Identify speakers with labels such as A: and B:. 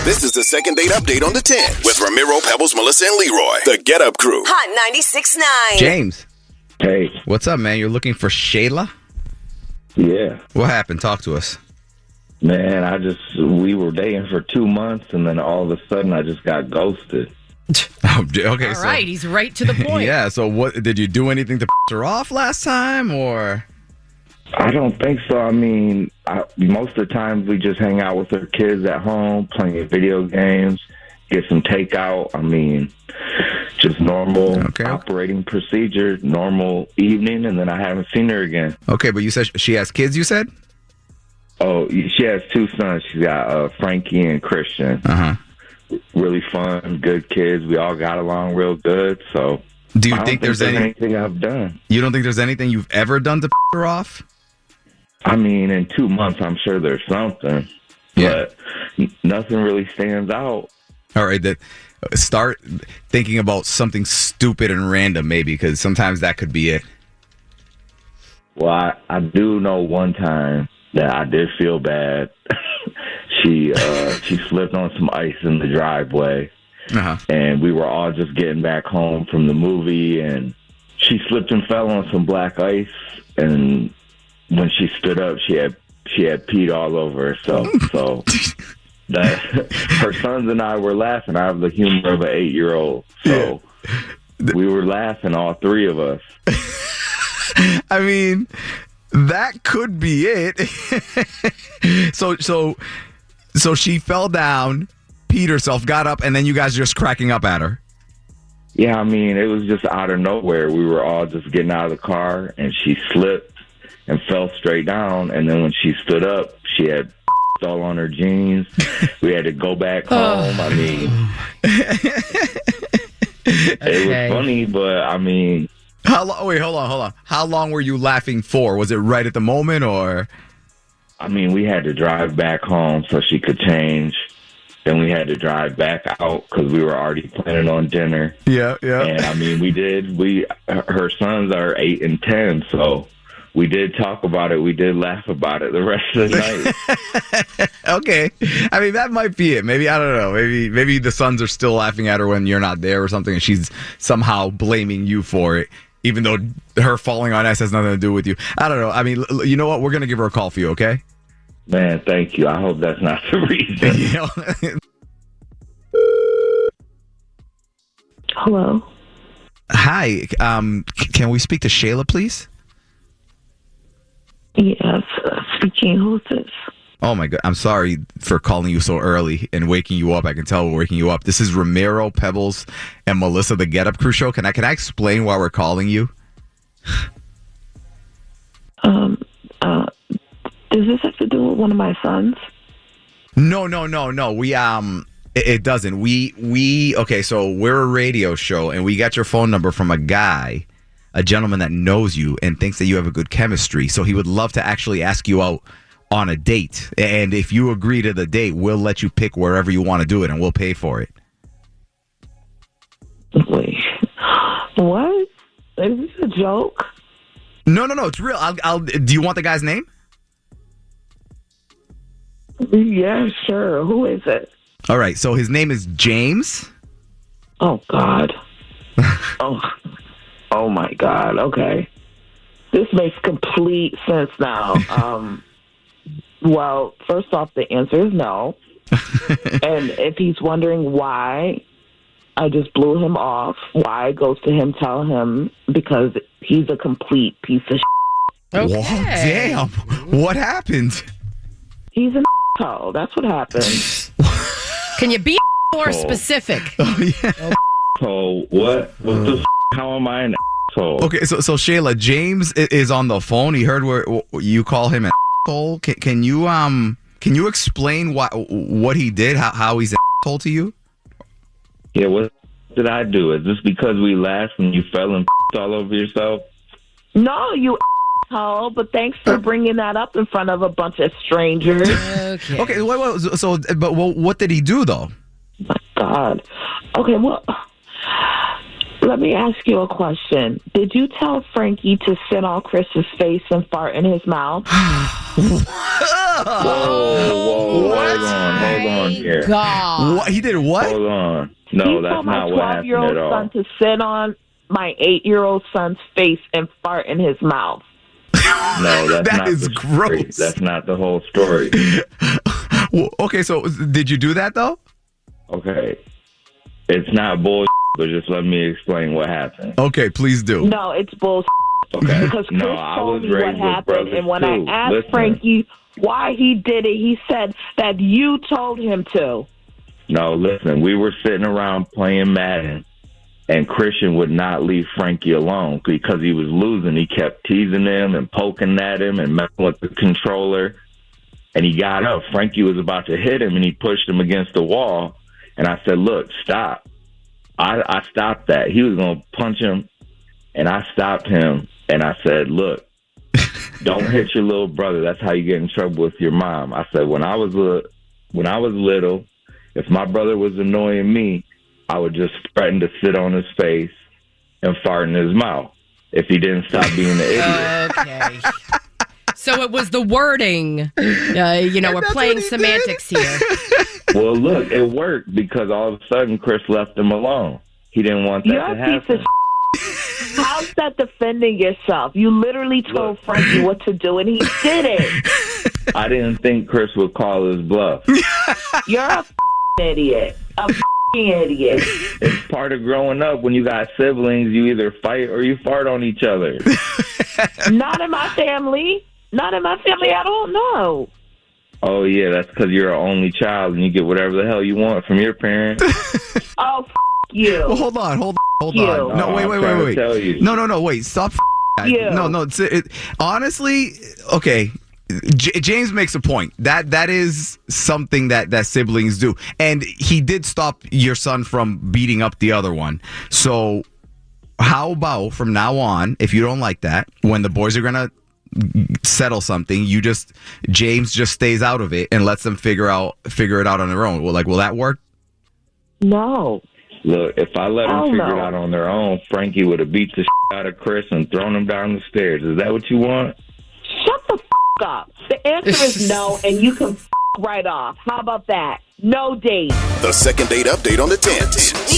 A: This is the second date update on the 10 with Ramiro, Pebbles, Melissa, and Leroy. The Get Up Crew.
B: Hot 96.9.
C: James.
D: Hey.
C: What's up, man? You're looking for Shayla?
D: Yeah.
C: What happened? Talk to us.
D: Man, we were dating for 2 months, and then all of a sudden I just got ghosted.
C: Okay,
E: all right, he's right to the point.
C: Yeah, so what, did you do anything to piss her off last time, or?
D: I don't think so. I mean, most of the time we just hang out with our kids at home, playing video games, get some takeout. I mean, just normal operating procedure, normal evening, and then I haven't seen her again.
C: Okay, but you said she has kids, you said?
D: Oh, she has 2 sons. She's got Frankie and Christian.
C: Uh-huh.
D: Really fun, good kids. We all got along real good, so...
C: Do you think there's
D: anything I've done?
C: You don't think there's anything you've ever done to piss her off?
D: I mean, in 2 months, I'm sure there's something, but nothing really stands out.
C: All right, start thinking about something stupid and random, maybe, because sometimes that could be it.
D: Well, I do know one time that I did feel bad. She slipped on some ice in the driveway, and we were all just getting back home from the movie, and she slipped and fell on some black ice, and when she stood up, she had peed all over herself. So her sons and I were laughing. I have the humor of an 8-year-old, so we were laughing, all 3 of us.
C: I mean, that could be it. So she fell down, peed herself, got up, and then you guys just cracking up at her.
D: Yeah, I mean, it was just out of nowhere. We were all just getting out of the car, and she slipped and fell straight down. And then when she stood up, she had all on her jeans. We had to go back home. I mean, it was funny, but I mean...
C: Wait, hold on. How long were you laughing for? Was it right at the moment, or?
D: I mean, we had to drive back home so she could change. Then we had to drive back out because we were already planning on dinner.
C: Yeah.
D: And I mean, her sons are 8 and 10, so we did talk about it. We did laugh about it the rest of the night.
C: Okay. I mean, that might be it. Maybe, I don't know. Maybe the sons are still laughing at her when you're not there or something, and she's somehow blaming you for it, even though her falling on ice has nothing to do with you. I don't know. I mean, you know what? We're going to give her a call for you, okay?
D: Man, thank you. I hope that's not the reason.
F: Hello.
C: Hi. Can we speak to Shayla, please?
F: Yes, speaking. Who's this?
C: Oh, my God. I'm sorry for calling you so early and waking you up. I can tell we're waking you up. This is Ramiro, Pebbles, and Melissa, the Get Up Crew show. Can I explain why we're calling you?
F: Does this have to do with one of my sons?
C: No. We, it doesn't. Okay, so we're a radio show, and we got your phone number from a gentleman that knows you and thinks that you have a good chemistry. So he would love to actually ask you out on a date. And if you agree to the date, we'll let you pick wherever you want to do it, and we'll pay for it.
F: Wait. What? Is this a joke?
C: No, it's real. Do you want the guy's name?
F: Yeah, sure. Who is it?
C: All right, so his name is James.
F: Oh, God. Oh, my God. Okay. This makes complete sense now. Well, first off, the answer is no. And if he's wondering why I just blew him off, why I go to him, tell him, because he's a complete piece of shit.
E: Okay.
C: Whoa, damn. What happened?
F: He's an asshole. That's what happened.
E: Can you be more specific?
C: Oh, yeah.
D: So what the how am I an asshole?
C: Okay, so Shayla, James is on the phone. He heard where you call him an asshole. Can you explain what he did? How he's an asshole to you?
D: Yeah, what did I do? Is this because we laughed and you fell and all over yourself?
F: No, you asshole, but thanks for bringing that up in front of a bunch of strangers.
C: Okay, but what did he do, though?
F: My God. Okay, well, let me ask you a question. Did you tell Frankie to sit on Chris's face and fart in his mouth?
D: Whoa,
C: What?
D: hold on here.
E: God.
C: What? He did what?
D: Hold on. No,
F: He
D: that's
F: told my
D: not what happened
F: 12-year-old
D: at all.
F: son to sit on my 8-year-old son's face and fart in his mouth.
D: No, that's
C: That
D: not
C: is
D: the story.
C: gross.
D: That's not the whole story.
C: Well, okay, so did you do that though?
D: Okay. It's not bullshit, but just let me explain what happened.
C: Okay, please do.
F: No, it's bullshit.
D: Okay.
F: Because Chris
D: I
F: told
D: was
F: me what
D: raised with
F: happened,
D: brothers
F: and when
D: too.
F: I asked
D: Listen.
F: Frankie why he did it, he said that you told him to.
D: No, listen, we were sitting around playing Madden, and Christian would not leave Frankie alone because he was losing. He kept teasing him and poking at him and messing with the controller. And he got up. Frankie was about to hit him, and he pushed him against the wall. And I said, look, stop. I stopped that. He was going to punch him, and I stopped him. And I said, look, don't hit your little brother. That's how you get in trouble with your mom. I said, when I was little, if my brother was annoying me, I would just threaten to sit on his face and fart in his mouth if he didn't stop being an idiot.
E: Okay. So it was the wording. We're playing semantics here.
D: Well, look, it worked because all of a sudden Chris left him alone. He didn't want that
F: You're
D: to
F: a piece
D: happen.
F: of How's that defending yourself? You literally told Frankie what to do, and he did it.
D: I didn't think Chris would call his bluff.
F: You're a idiot. A idiot.
D: It's part of growing up. When you got siblings, you either fight or you fart on each other.
F: Not in my family. Not in my family. I don't know.
D: Oh, yeah, that's because you're an only child and you get whatever the hell you want from your parents.
F: Oh, you.
C: Well, hold on.
F: You.
C: No,
D: I'm trying to
C: wait.
D: tell you.
C: No, wait. Stop.
F: You.
C: No. Honestly, okay. James makes a point. That is something that siblings do. And he did stop your son from beating up the other one. So how about from now on, if you don't like that, when the boys are going to settle something, James just stays out of it and lets them figure it out on their own. Well, will that work?
F: No.
D: Look, if I let them
F: Oh,
D: figure
F: no.
D: it out on their own, Frankie would have beat the out of Chris and thrown him down the stairs. Is that what you want?
F: Shut the up. The answer is no, and you can right off. How about that? No date.
A: The second date update on the 10th.